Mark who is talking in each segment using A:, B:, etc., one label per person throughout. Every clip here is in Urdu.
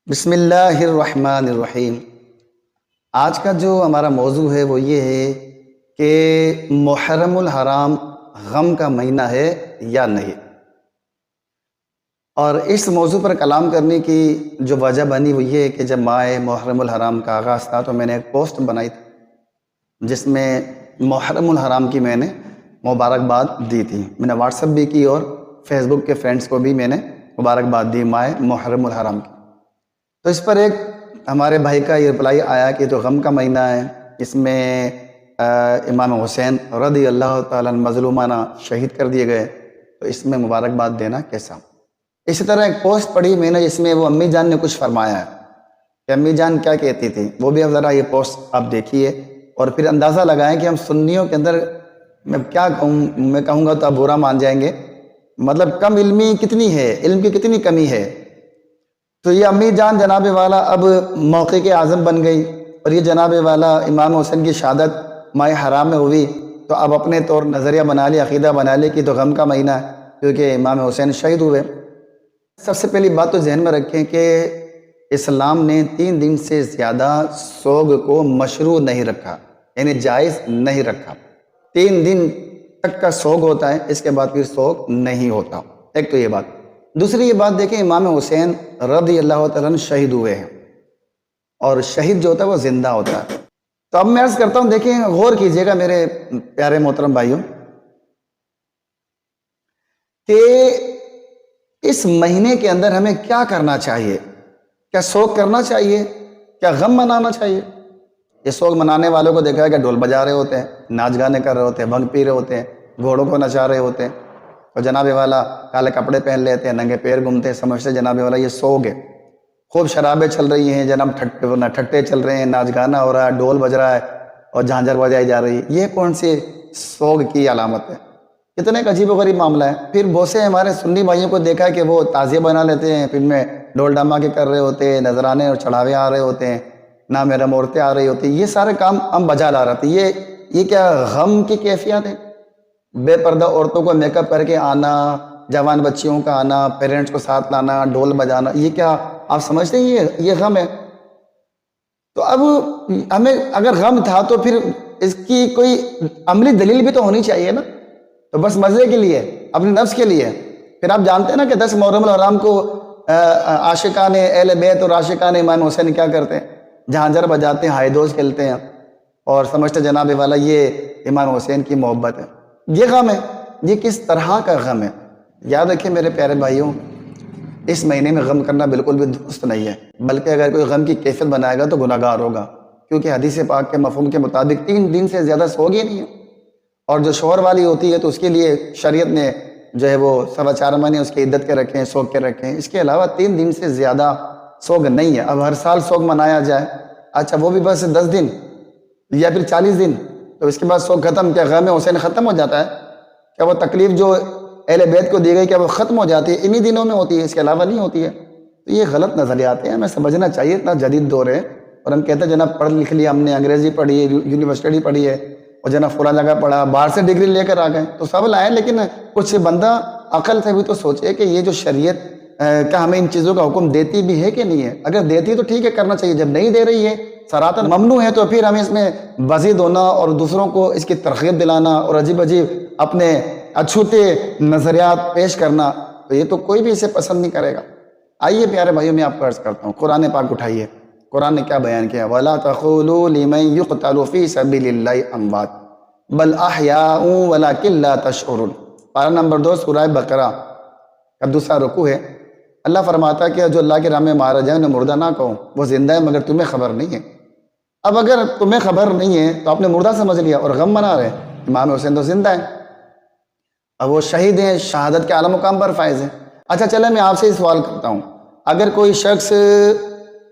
A: بسم اللہ الرحمن الرحیم۔ آج کا جو ہمارا موضوع ہے وہ یہ ہے کہ محرم الحرام غم کا مہینہ ہے یا نہیں، اور اس موضوع پر کلام کرنے کی جو وجہ بنی وہ یہ ہے کہ جب ماہ محرم الحرام کا آغاز تھا تو میں نے ایک پوسٹ بنائی تھی جس میں محرم الحرام کی میں نے مبارکباد دی تھی۔ میں نے واٹس ایپ بھی کی اور فیس بک کے فرینڈس کو بھی میں نے مبارکباد دی ماہ محرم الحرام کی۔ تو اس پر ایک ہمارے بھائی کا یہ رپلائی آیا کہ تو غم کا مہینہ ہے، اس میں امام حسین رضی اللہ تعالیٰ عنہ مظلومانہ شہید کر دیے گئے، تو اس میں مبارکباد دینا کیسا؟ اسی طرح ایک پوسٹ پڑھی میں نے جس میں وہ امی جان نے کچھ فرمایا ہے کہ امی جان کیا کہتی تھی، وہ بھی اب ذرا یہ پوسٹ آپ دیکھیے اور پھر اندازہ لگائیں کہ ہم سنیوں کے اندر میں کیا کہوں، میں کہوں گا تو آپ برا مان جائیں گے، مطلب کم علمی کتنی ہے، علم کی کتنی کمی ہے۔ تو یہ امی جان جناب والا اب موقع کے اعظم بن گئی، اور یہ جناب والا امام حسین کی شہادت ماہ حرام میں ہوئی، تو اب اپنے طور نظریہ بنا لیا، عقیدہ بنا لیا کہ تو غم کا مہینہ ہے کیونکہ امام حسین شہید ہوئے۔ سب سے پہلی بات تو ذہن میں رکھیں کہ اسلام نے 3 دن سے زیادہ سوگ کو مشروع نہیں رکھا، یعنی جائز نہیں رکھا۔ 3 دن تک کا سوگ ہوتا ہے، اس کے بعد پھر سوگ نہیں ہوتا۔ ایک تو یہ بات۔ دوسری یہ بات دیکھیں، امام حسین رضی اللہ تعالیٰ عنہ شہید ہوئے ہیں، اور شہید جو ہوتا ہے وہ زندہ ہوتا ہے۔ تو اب میں عرض کرتا ہوں، دیکھیں غور کیجئے گا میرے پیارے محترم بھائیوں کہ اس مہینے کے اندر ہمیں کیا کرنا چاہیے؟ کیا سوگ کرنا چاہیے؟ کیا غم منانا چاہیے؟ یہ سوگ منانے والوں کو دیکھا ہے کہ ڈھول بجا رہے ہوتے ہیں، ناچ گانے کر رہے ہوتے ہیں، بھنگ پی رہے ہوتے ہیں، گھوڑوں کو نچا رہے ہوتے ہیں، اور جناب والا کالے کپڑے پہن لیتے ہیں، ننگے پیر گھومتے ہیں، سمجھتے جناب والا یہ سوگ ہے۔ خوب شرابیں چل رہی ہیں، جناب ٹھٹے چل رہے ہیں، ناچ گانا ہو رہا ہے، ڈھول بج رہا ہے اور جھانجھر بجائی جا رہی ہے، یہ کون سی سوگ کی علامت ہے؟ کتنے ایک عجیب و غریب معاملہ ہے۔ پھر بہت سے ہمارے سنی بھائیوں کو دیکھا ہے کہ وہ تعزیہ بنا لیتے ہیں، پھر میں ڈھول ڈھماکے کر رہے ہوتے ہیں، نذرانے اور چڑھاوے آ رہے ہوتے ہیں، نام محرم عورتیں آ رہی ہوتی ہیں، یہ سارے کام ہم بجا لا رہے تھے۔ یہ کیا غم کی کیفیت ہے؟ بے پردہ عورتوں کو میک اپ کر کے آنا، جوان بچیوں کا آنا، پیرنٹس کو ساتھ لانا، ڈھول بجانا، یہ کیا آپ سمجھتے ہیں یہ غم ہے؟ تو اب ہمیں اگر غم تھا تو پھر اس کی کوئی عملی دلیل بھی تو ہونی چاہیے نا، تو بس مزے کے لیے، اپنے نفس کے لیے۔ پھر آپ جانتے ہیں نا کہ 10 محرم الحرام کو عاشقان اہل بیت اور عاشقان امام حسین کیا کرتے ہیں؟ جھانجھر بجاتے ہیں، ہائی دوز کھیلتے ہیں، اور سمجھتے جناب والا یہ امام حسین کی محبت ہے۔ یہ غم ہے، یہ کس طرح کا غم ہے؟ یاد رکھیں میرے پیارے بھائیوں، اس مہینے میں غم کرنا بالکل بھی درست نہیں ہے، بلکہ اگر کوئی غم کی کیفیت بنائے گا تو گناہگار ہوگا، کیونکہ حدیث پاک کے مفہوم کے مطابق 3 دن سے زیادہ سوگ ہی نہیں ہے، اور جو شوہر والی ہوتی ہے تو اس کے لیے شریعت نے جو ہے وہ 4.25 مہینے اس کی عدت کے رکھے ہیں، سوگ کے رکھے ہیں۔ اس کے علاوہ 3 دن سے زیادہ سوگ نہیں ہے۔ اب ہر سال سوگ منایا جائے، اچھا وہ بھی بس 10 دن یا پھر 40 دن، تو اس کے بعد سوگ ختم، کیا غم حسین ختم ہو جاتا ہے؟ کیا وہ تکلیف جو اہل بیت کو دی گئی کیا وہ ختم ہو جاتی ہے؟ انہی دنوں میں ہوتی ہے، اس کے علاوہ نہیں ہوتی ہے؟ تو یہ غلط نظریات ہیں، ہمیں سمجھنا چاہیے۔ اتنا جدید دور ہے اور ہم کہتے ہیں جناب پڑھ لکھ لیا ہم نے، انگریزی پڑھی ہے، یونیورسٹی پڑھی ہے، اور جناب فلاں جگہ پڑھا، باہر سے ڈگری لے کر آ گئے، تو سب لائیں، لیکن کچھ بندہ عقل سے بھی تو سوچے کہ یہ جو شریعت کیا ہمیں ان چیزوں کا حکم دیتی بھی ہے کہ نہیں ہے؟ اگر دیتی تو ٹھیک ہے، کرنا چاہیے، جب نہیں دے رہی ہے، سراتن ممنوع ہے، تو پھر ہمیں اس میں بزید ہونا اور دوسروں کو اس کی ترغیب دلانا اور عجیب عجیب اپنے اچھوتے نظریات پیش کرنا، تو یہ تو کوئی بھی اسے پسند نہیں کرے گا۔ آئیے پیارے بھائیوں، میں آپ کو عرض کرتا ہوں، قرآن پاک اٹھائیے، قرآن نے کیا بیان کیا؟ وَلَا تَقُولُوا لِمَن يُقْتَلُ فِي سَبِيلِ اللَّهِ أَمْوَاتٌ بَلْ أَحْيَاءٌ وَلَكِن لَا تَشْعُرُونَ۔ پارہ نمبر 2 سورہ بقرہ کا دوسرا رکوع ہے۔ اللہ فرماتا ہے کہ جو اللہ کے راہ میں مارا جائے انہیں مردہ نہ کہو، وہ زندہ ہے مگر تمہیں خبر نہیں ہے۔ اب اگر تمہیں خبر نہیں ہے تو آپ نے مردہ سمجھ لیا اور غم منا رہے۔ امام حسین تو زندہ ہے، اب وہ شہید ہیں، شہادت کے اعلیٰ مقام پر فائز ہیں۔ اچھا چلے میں آپ سے ہی سوال کرتا ہوں، اگر کوئی شخص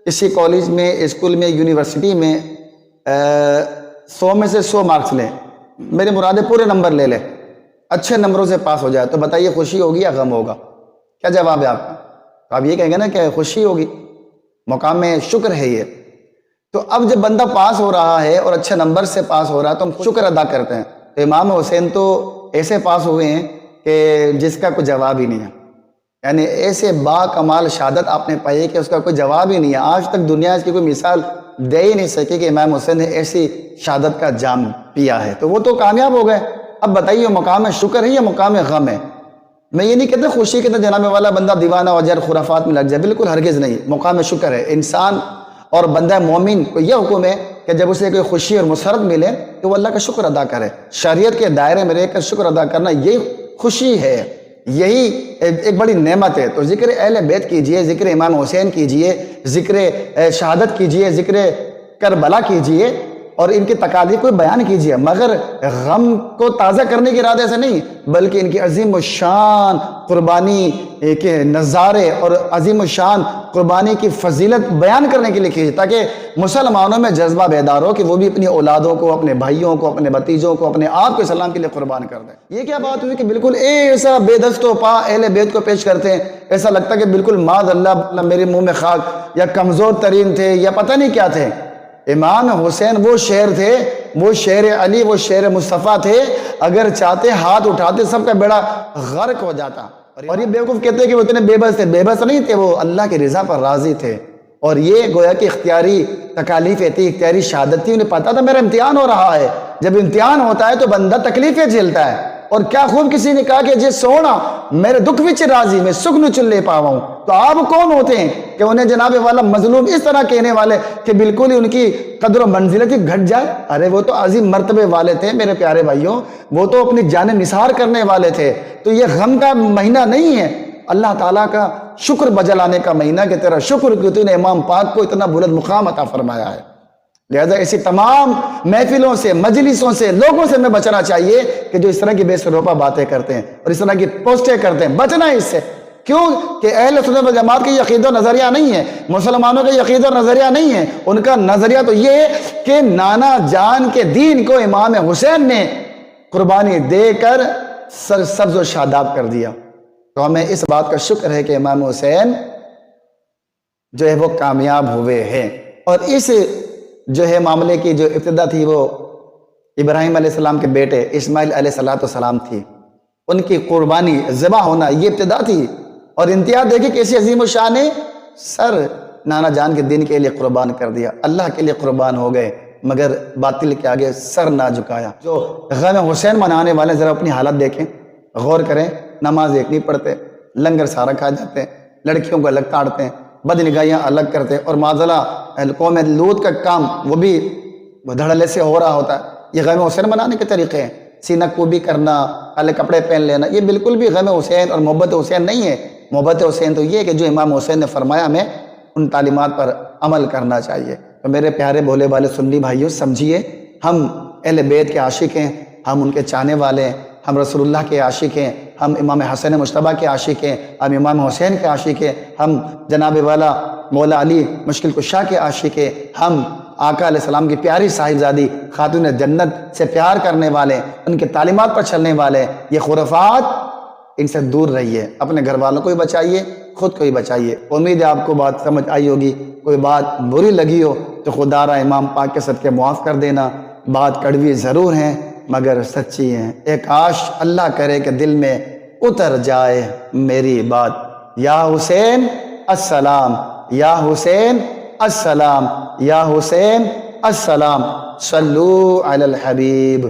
A: کسی کالج میں، اسکول میں، یونیورسٹی میں 100 میں سے 100 مارکس لے، میرے مراد ہے پورے نمبر لے لے، اچھے نمبروں سے پاس ہو جائے، تو بتائیے خوشی ہوگی یا غم ہوگا؟ کیا جواب ہے آپ کا؟ تو آپ یہ کہیں گے نا کہ خوشی ہوگی، مقام شکر ہے یہ۔ تو اب جب بندہ پاس ہو رہا ہے اور اچھے نمبر سے پاس ہو رہا ہے تو ہم شکر ادا کرتے ہیں۔ تو امام حسین تو ایسے پاس ہوئے ہیں کہ جس کا کوئی جواب ہی نہیں ہے۔ یعنی ایسے با کمال شہادت آپ نے پائی کہ اس کا کوئی جواب ہی نہیں ہے. آج تک دنیا اس کی کوئی مثال دے ہی نہیں سکی کہ امام حسین نے ایسی شہادت کا جام پیا ہے. تو وہ تو کامیاب ہو گئے. اب بتائیے مقام شکر ہے یا مقام غم ہے؟ میں یہ نہیں کہتا خوشی کے اندر جناب والا بندہ دیوانہ ہو جائے خرافات میں لگ جائے، بالکل ہرگز نہیں. مقام شکر ہے. انسان اور بندہ مومن کو یہ حکم ہے کہ جب اسے کوئی خوشی اور مسرت ملے تو وہ اللہ کا شکر ادا کرے. شریعت کے دائرے میں رہ کر شکر ادا کرنا یہی خوشی ہے، یہی ایک بڑی نعمت ہے. تو ذکر اہل بیت کیجئے، ذکر امام حسین کیجئے، ذکر شہادت کیجئے، ذکر کربلا کیجئے اور ان کی تکالیف کو بیان کیجئے، مگر غم کو تازہ کرنے کے ارادے سے نہیں، بلکہ ان کی عظیم الشان قربانی کے نظارے اور عظیم الشان قربانی کی فضیلت بیان کرنے کے لیے کیجئے، تاکہ مسلمانوں میں جذبہ بیدار ہو کہ وہ بھی اپنی اولادوں کو، اپنے بھائیوں کو، اپنے بھتیجوں کو، اپنے آپ کو اسلام کے لیے قربان کر دیں. یہ کیا بات ہوئی کہ بالکل ایسا بے دست و پا اہل بیت کو پیش کرتے ہیں، ایسا لگتا ہے کہ بالکل معاذ اللہ میرے منہ میں خاک، یا کمزور ترین تھے یا پتہ نہیں کیا تھے. امام حسین وہ شیر تھے، وہ شیر علی، وہ شیر مصطفیٰ تھے، اگر چاہتے ہاتھ اٹھاتے سب کا بیڑا غرق ہو جاتا. اور یہ بیوقوف کہتے ہیں کہ وہ اتنے بے بس تھے. بے بس نہیں تھے، وہ اللہ کی رضا پر راضی تھے. اور یہ گویا کہ اختیاری تکالیفیں تھی، اختیاری شہادت تھی. انہیں پتا تھا میرا امتحان ہو رہا ہے. جب امتحان ہوتا ہے تو بندہ تکلیفیں جھیلتا ہے. اور کیا خوب کسی نے کہا کہ جی سونا میرے دکھ وچ راضی، میں سکھ نو چلے پاواں. تو آپ کون ہوتے ہیں کہ انہیں جناب والا مظلوم اس طرح کہنے والے کہ بالکل ہی ان کی قدر و منزلت ہی گھٹ جائے؟ ارے وہ تو عظیم مرتبے والے تھے میرے پیارے بھائیوں، وہ تو اپنی جان نثار کرنے والے تھے. تو یہ غم کا مہینہ نہیں ہے، اللہ تعالیٰ کا شکر بجا لانے کا مہینہ کہ تیرا شکر کہ تو نے امام پاک کو اتنا بلند مقام عطا فرمایا ہے. لہذا ایسی تمام محفلوں سے، مجلسوں سے، لوگوں سے میں بچنا چاہیے کہ جو اس طرح کی بے سروپا باتیں کرتے ہیں اور اس طرح کی پوسٹیں کرتے ہیں. بچنا ہے اس سے. کیوں کہ اہل سنت والجماعت کی عقیدہ و نظریہ نہیں ہے، مسلمانوں کا عقیدہ و نظریہ نہیں ہے. ان کا نظریہ تو یہ ہے کہ نانا جان کے دین کو امام حسین نے قربانی دے کر سبز و شاداب کر دیا. تو ہمیں اس بات کا شکر ہے کہ امام حسین جو ہے وہ کامیاب ہوئے ہیں. اور اس جو ہے معاملے کی جو ابتدا تھی وہ ابراہیم علیہ السلام کے بیٹے اسماعیل علیہ السلام تھی. ان کی قربانی ذبح ہونا یہ ابتدا تھی. اور انتہا دیکھیں کیسی عظیم الشان ہے، سر نانا جان کے دین کے لیے قربان کر دیا، اللہ کے لیے قربان ہو گئے، مگر باطل کے آگے سر نہ جھکایا. جو غم حسین منانے والے ذرا اپنی حالت دیکھیں، غور کریں. نماز ایک نہیں پڑھتے، لنگر سارا کھا جاتے ہیں، لڑکیوں کو الگ تاڑتے ہیں، بد نگاہیاں الگ کرتے ہیں، اور معذلہ قوم لوط کا کام وہ بھی دھڑلے سے ہو رہا ہوتا ہے. یہ غم حسین منانے کے طریقے ہیں. سینہ کوبی کرنا، کالے کپڑے پہن لینا، یہ بالکل بھی غم حسین اور محبت حسین نہیں ہے. محبت حسین تو یہ ہے کہ جو امام حسین نے فرمایا ہمیں ان تعلیمات پر عمل کرنا چاہیے. تو میرے پیارے بھولے والے سنی بھائیوں، سمجھیے ہم اہل بیت کے عاشق ہیں، ہم ان کے چاہنے والے ہیں، ہم رسول اللہ کے عاشق ہیں، ہم امام حسن مجتبیٰ کے عاشق ہیں، ہم امام حسین کے عاشق ہیں، ہم جناب والا مولا علی مشکل کشا کے عاشق ہیں، ہم آقا علیہ السلام کی پیاری صاحبزادی خاتون جنت سے پیار کرنے والے، ان کے تعلیمات پر چلنے والے. یہ خرافات ان سے دور رہیے، اپنے گھر والوں کو بھی بچائیے، خود کو بھی بچائیے. امید ہے آپ کو بات سمجھ آئی ہوگی. کوئی بات بری لگی ہو تو خدا را امام پاک کے صدقے معاف کر دینا. بات کڑوی ضرور ہیں مگر سچی ہیں. ایک کاش اللہ کرے کہ دل میں اتر جائے میری بات. یا حسین السلام، یا حسین السلام، یا حسین السلام، صلو علی الحبیب.